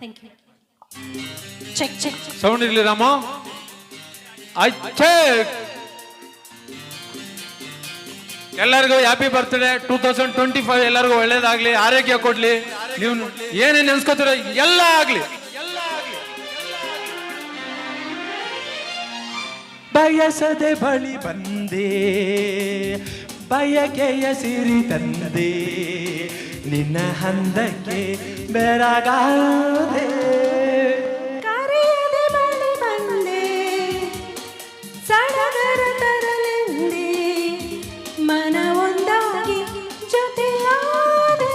Thank you. Check check. Sound ಇರ್ಲಿ Rama. Check. ಎಲ್ಲರಿಗೂ happy birthday 2025. ಎಲ್ಲರಿಗೂ ಒಳ್ಳೇದಾಗ್ಲಿ, ಆರೋಗ್ಯ ಕೊಡ್ಲಿ, ನೀವು ಏನೇನು ನೆನ್ಸ್ಕೋತೀರ ಎಲ್ಲ ಆಗ್ಲಿ. ಬಯಸದೆ ಬಳಿ ಬಂದೆ, ಬಯಕೆಯ ಸಿರಿ ತಂದೆ, ನಿನ್ನ ಹಂದಕ್ಕೆ ಬೆರಗಾದೆ. ಕರೆಯದೆ ಬಳಿ ಬಂದೆ, ಸಡಗರ ತರಲೆಂದೆ, ಮನ ಒಂದಾಗಿ ಜೊತೆಯಾದೆ.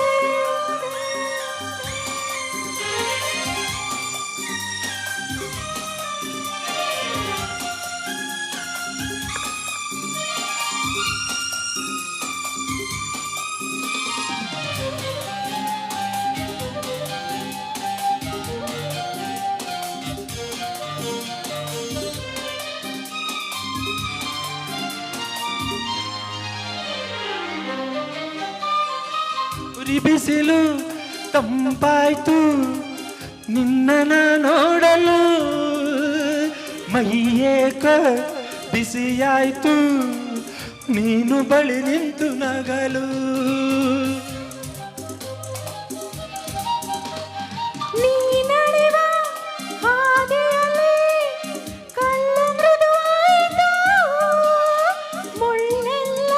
ಬಿಸಿಲು ತಂಪಾಯ್ತು ನಿನ್ನ ನೋಡಲು, ಮೈಯೇಕ ಬಿಸಿಯಾಯ್ತು ನೀನು ಬಳಿ ನಿಂತು ನಗಲು. ನೀ ನಡೆವ ಹಾದಿಯಲ್ಲಿ ಕಲ್ಲು ಮೃದುವಾಯಿತು, ಮುಳ್ಳೆಲ್ಲ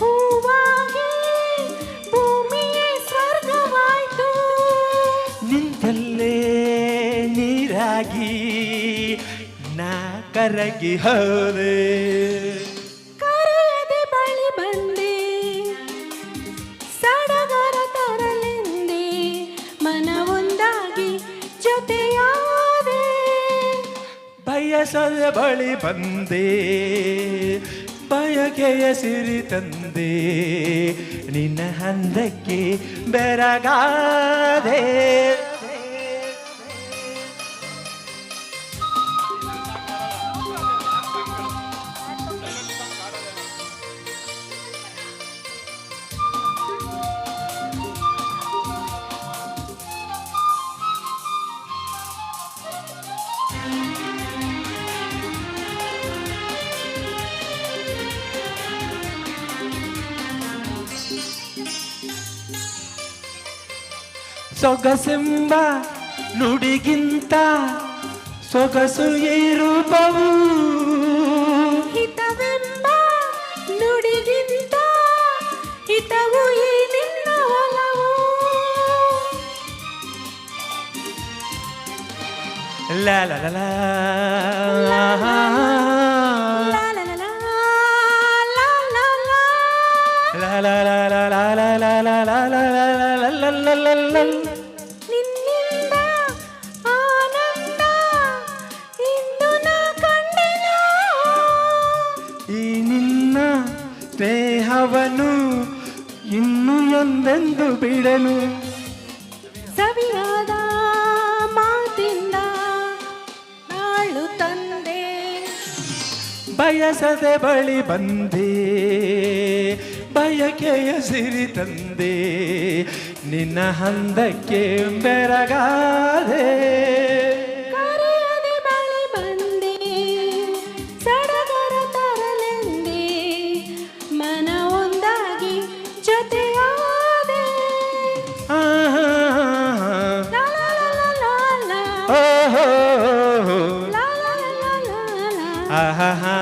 ಹೂವಾಗಿ ಭೂಮಿಯೇ ಸ್ವರ್ಗವಾಯಿತು. ನಿಂತಲ್ಲೇ ನೀರಾಗಿ ನಾ ಕರಗಿ ಹೋದೆ. ಕರೆಯದೆ ಬಳಿ ಬಂದೆ, ಸಡಗರ ತರಲೆಂದೆ, ಮನ ಒಂದಾಗಿ ಜೊತೆಯಾದೆ. ಬಯಸದ ಬಳಿ ಬಂದೆ, ಬಯಕೆಯ ಸಿರಿ ತಂದೆ, ನಿನ್ನ ಹಂದಕ್ಕೆ ಬೆರಗಾದೆ. ಸೊಗಸೆಂಬ ನುಡಿಗಿಂತ ಸೊಗಸು ಈ ರೂಪವು, ಹಿತವೆಂಬ ನುಡಿಗಿಂತ ಹಿತವು ಈ ನಿನ್ನ ಒಲವು. ಲಾ ಲಾ ಲಾ ಲಾ. ಲಾ ಲಾ ಲಾ ಲಾ ಲಾ ಲಾ ಲಾ. ಲಾ ಲಾ ಲಾ ಲಾ ಲಾ ಲಾ ಲಾ ಲಾ ಲಾ ಲಾ ಲಾ ಲಾ ಲಾ ಲಾ. ನಿನ್ನಿಂದ ಆನಂದ ಇಂದು ನಾ ಕಂಡೆನು, ಈ ನಿನ್ನ ಸ್ನೇಹವನು ಇನ್ನು ಎಂದೆಂದು ಬಿಡನು. ಸವಿಯಾದ ಮಾತಿಂದ ನಾಳು ತಂದೆ, ಬಯಸದೆ ಬಳಿ ಬಂದೆ, ಬಯಕೆಯ ಸಿರಿ ತಂದೆ, ನಿನ್ನ ಹಂದಕ್ಕೆ ಬೆರಗಾದೆ. ಕರೆಯದೆ ಬಳಿ ಬಂದೆ, ಸಡಗರ ತರಲೆಂದೆ, ಮನ ಒಂದಾಗಿ ಜೊತೆಯಾದೆ. ಲಾ ಲಾ ಲಾ ಲಾ ಲಾ. ಓಹೋ ಲಾ ಲಾ ಲಾ ಲಾ ಲಾ. ಆಹಾ.